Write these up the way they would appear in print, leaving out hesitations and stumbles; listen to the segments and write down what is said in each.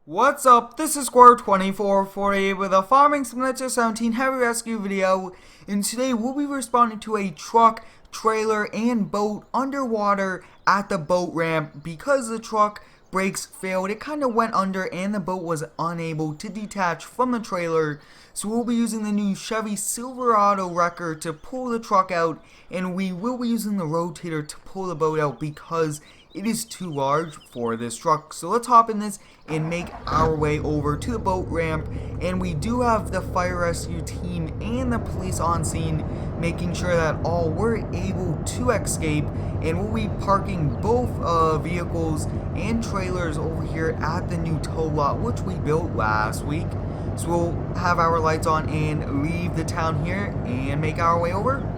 What's up? This is Square2448 with a Farming Simulator 17 Heavy Rescue video, and today we'll be responding to a truck, trailer, and boat underwater at the boat ramp because the truck brakes failed. It kind of went under and the boat was unable to detach from the trailer, so we'll be using the new Chevy Silverado wrecker to pull the truck out, and we will be using the rotator to pull the boat out because it is too large for this truck. So let's hop in this and make our way over to the boat ramp, and we do have the fire rescue team and the police on scene making sure that all were able to escape, and we'll be parking both vehicles and trailers over here at the new tow lot which we built last week. So we'll have our lights on and leave the town here and make our way over.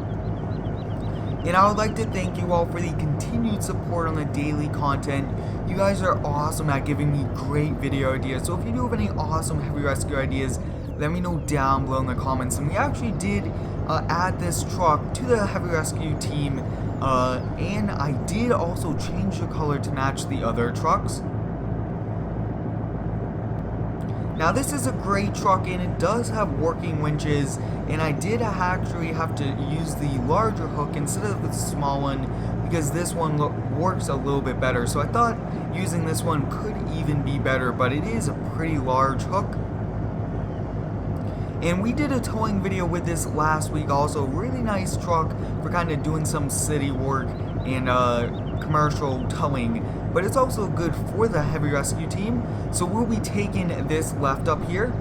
And I would like to thank you all for the continued support on the daily content. You guys are awesome at giving me great video ideas. So if you do have any awesome heavy rescue ideas, let me know down below in the comments. And we actually did add this truck to the heavy rescue team. And I did also change the color to match the other trucks. Now this is a great truck and it does have working winches, and I did actually have to use the larger hook instead of the small one because this one works a little bit better. So I thought using this one could even be better, but it is a pretty large hook. And we did a towing video with this last week also. Really nice truck for kind of doing some city work and commercial towing, but it's also good for the heavy rescue team. So we'll be taking this left up here.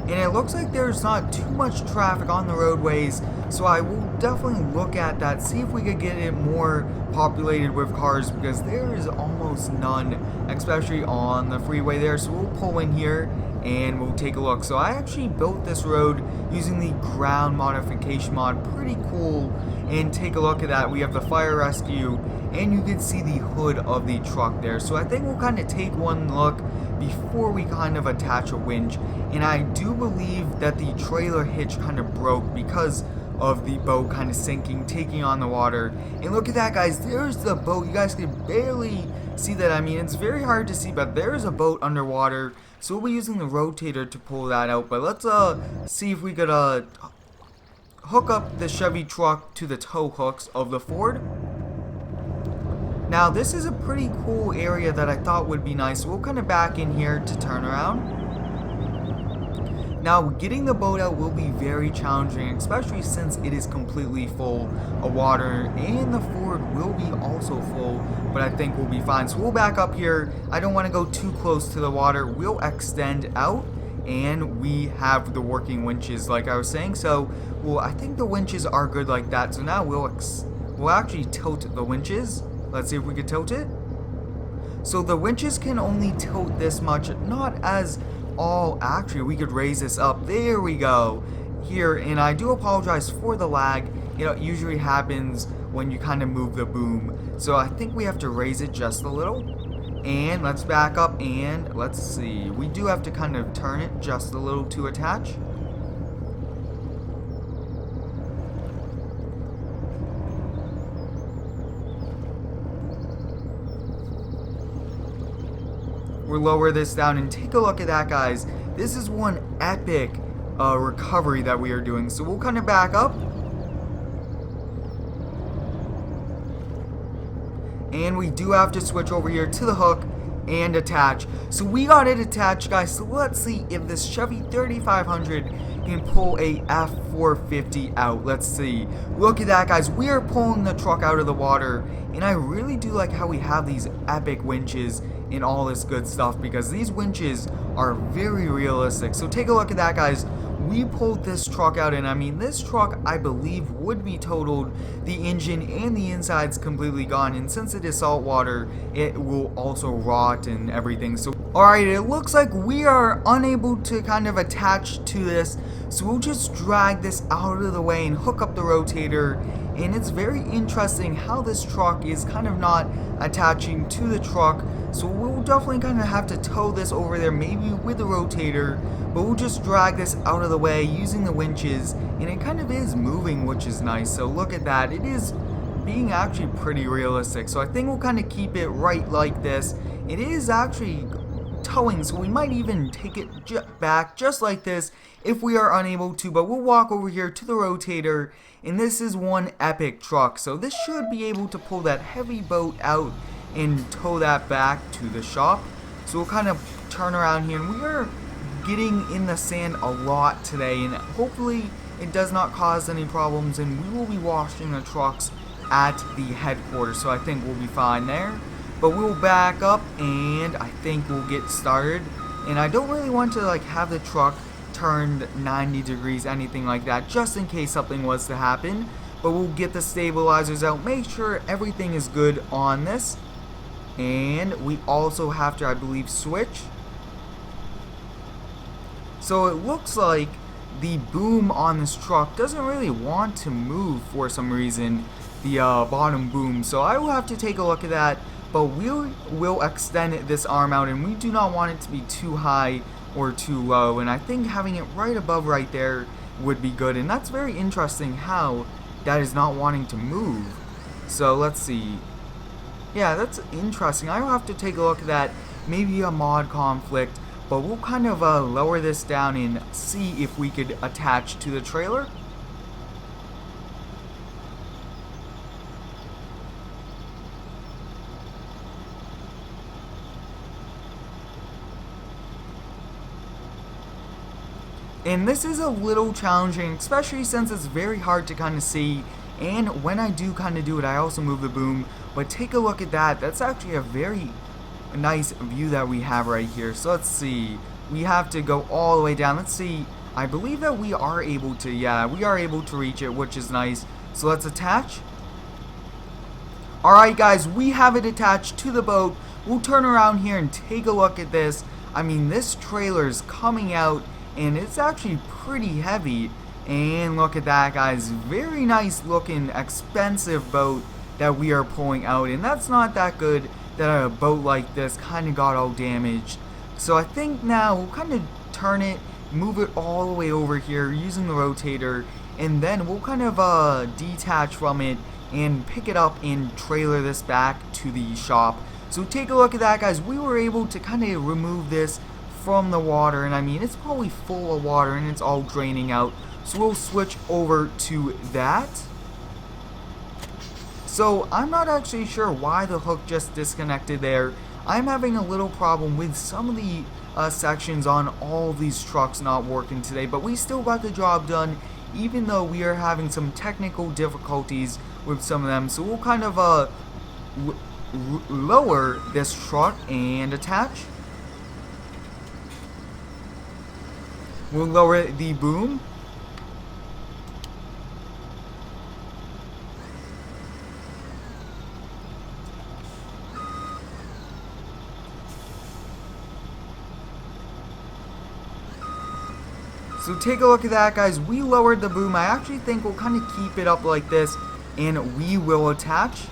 And it looks like there's not too much traffic on the roadways, so I will definitely look at that, see if we could get it more populated with cars, because there is almost none, especially on the freeway there. So we'll pull in here and we'll take a look. So I actually built this road using the ground modification mod, pretty cool. And take a look at that, we have the fire rescue and you can see the hood of the truck there. So I think we'll kind of take one look before we kind of attach a winch. And I do believe that the trailer hitch kind of broke because of the boat kind of sinking, taking on the water. And look at that, guys, there's the boat. You guys can barely see that. I mean, it's very hard to see, but there's a boat underwater. So we'll be using the rotator to pull that out. But let's see if we could hook up the Chevy truck to the tow hooks of the Ford. Now this is a pretty cool area that I thought would be nice. We'll kind of back in here to turn around. Now getting the boat out will be very challenging, especially since it is completely full of water, and the Ford will be also full, but I think we'll be fine. So we'll back up here. I don't want to go too close to the water. We'll extend out, and we have the working winches like I was saying. So well, I think the winches are good like that. So now we'll actually tilt the winches. Let's see if we can tilt it. So the winches can only tilt this much, not as all. Actually, we could raise this up. There we go. Here, and I do apologize for the lag. You know, it usually happens when you kind of move the boom. So I think we have to raise it just a little. And let's back up and let's see. We do have to kind of turn it just a little to attach. We'll lower this down and take a look at that, guys. This is one epic recovery that we are doing. So we'll kind of back up. And we do have to switch over here to the hook and attach. So we got it attached, guys. So let's see if this Chevy 3500 can pull a F450 out. Let's see. Look at that, guys. We are pulling the truck out of the water. And I really do like how we have these epic winches and all this good stuff, because these winches are very realistic. So take a look at that, guys. We pulled this truck out, and I mean, this truck I believe would be totaled. The engine and the inside's completely gone, and since it is salt water, it will also rot and everything. So alright, it looks like we are unable to kind of attach to this, so we'll just drag this out of the way and hook up the rotator. And it's very interesting how this truck is kind of not attaching to the truck, so we'll definitely kind of have to tow this over there, maybe with the rotator, but we'll just drag this out of the way using the winches, and it kind of is moving, which is nice. So look at that, it is being actually pretty realistic. So I think we'll kind of keep it right like this. It is actually towing, so we might even take it back just like this if we are unable to, but we'll walk over here to the rotator, and this is one epic truck, so this should be able to pull that heavy boat out and tow that back to the shop. So we'll kind of turn around here, and we are getting in the sand a lot today, and hopefully it does not cause any problems, and we will be washing the trucks at the headquarters, so I think we'll be fine there. But we'll back up, and I think we'll get started. And I don't really want to like have the truck turned 90 degrees, anything like that, just in case something was to happen. But we'll get the stabilizers out, make sure everything is good on this. And we also have to, I believe, switch. So it looks like the boom on this truck doesn't really want to move for some reason, the bottom boom. So I will have to take a look at that. But we will extend this arm out, and we do not want it to be too high or too low, and I think having it right above right there would be good. And that's very interesting how that is not wanting to move. So let's see. Yeah, that's interesting. I will have to take a look at that, maybe a mod conflict, but we'll kind of lower this down and see if we could attach to the trailer. And this is a little challenging, especially since it's very hard to kind of see. And when I do kind of do it, I also move the boom. But take a look at that. That's actually a very nice view that we have right here. So let's see. We have to go all the way down. Let's see. I believe that we are able to, yeah, we are able to reach it, which is nice. So let's attach. Alright guys, we have it attached to the boat. We'll turn around here and take a look at this. I mean, this trailer is coming out, and it's actually pretty heavy. And look at that, guys. Very nice looking, expensive boat that we are pulling out. And that's not that good that a boat like this kind of got all damaged. So I think now we'll kind of turn it, move it all the way over here using the rotator. And then we'll kind of detach from it and pick it up and trailer this back to the shop. So take a look at that, guys. We were able to kind of remove this from the water, and I mean, it's probably full of water and it's all draining out. So we'll switch over to that. So I'm not actually sure why the hook just disconnected there. I'm having a little problem with some of the sections on all these trucks not working today, but we still got the job done, even though we are having some technical difficulties with some of them. So we'll kind of lower this truck and attach. We'll lower the boom. So take a look at that, guys. We lowered the boom. I actually think we'll kind of keep it up like this, and we will attach.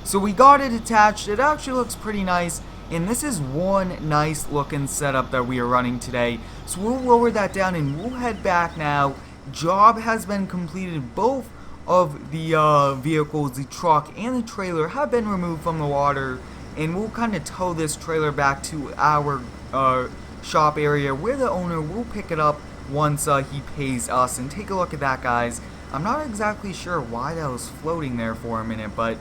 So we got it attached. It actually looks pretty nice. And this is one nice looking setup that we are running today. So we'll lower that down and we'll head back now. Job has been completed. Both of the vehicles, the truck and the trailer, have been removed from the water. And we'll kind of tow this trailer back to our shop area where the owner will pick it up once he pays us. And take a look at that, guys. I'm not exactly sure why that was floating there for a minute, but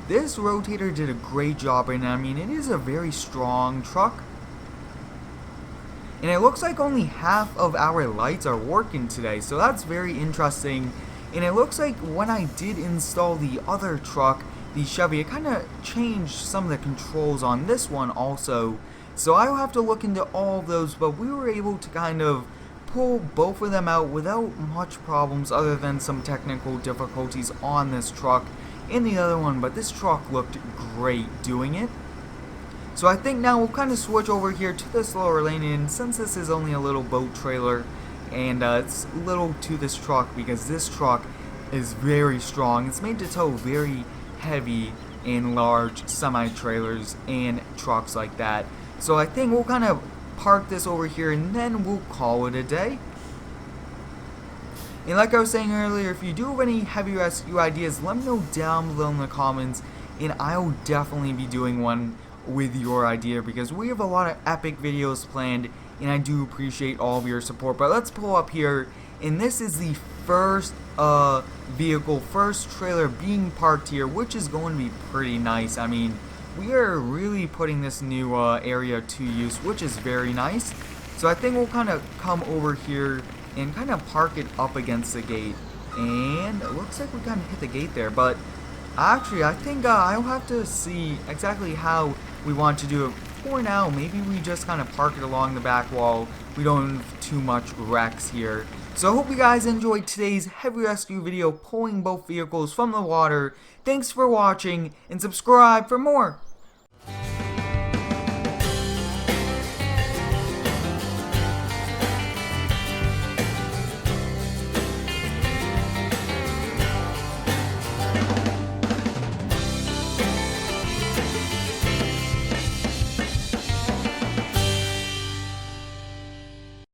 this rotator did a great job, and I mean, it is a very strong truck. And it looks like only half of our lights are working today, so that's very interesting. And it looks like when I did install the other truck, the Chevy, it kind of changed some of the controls on this one also. So I will have to look into all of those, but we were able to kind of pull both of them out without much problems other than some technical difficulties on this truck and the other one, but this truck looked great doing it. So I think now we'll kind of switch over here to this lower lane, and since this is only a little boat trailer, and it's little to this truck because this truck is very strong. It's made to tow very heavy and large semi-trailers and trucks like that. So I think we'll kind of park this over here and then we'll call it a day. And like I was saying earlier, if you do have any heavy rescue ideas, let me know down below in the comments, and I'll definitely be doing one with your idea, because we have a lot of epic videos planned, and I do appreciate all of your support. But let's pull up here, and this is the first vehicle, first trailer being parked here, which is going to be pretty nice. I mean, we are really putting this new area to use, which is very nice. So I think we'll kind of come over here and kind of park it up against the gate, and it looks like we kind of hit the gate there, but actually I think I'll have to see exactly how we want to do it. For now, maybe we just kind of park it along the back wall. We don't have too much wrecks here. So I hope you guys enjoyed today's heavy rescue video pulling both vehicles from the water. Thanks for watching, and subscribe for more.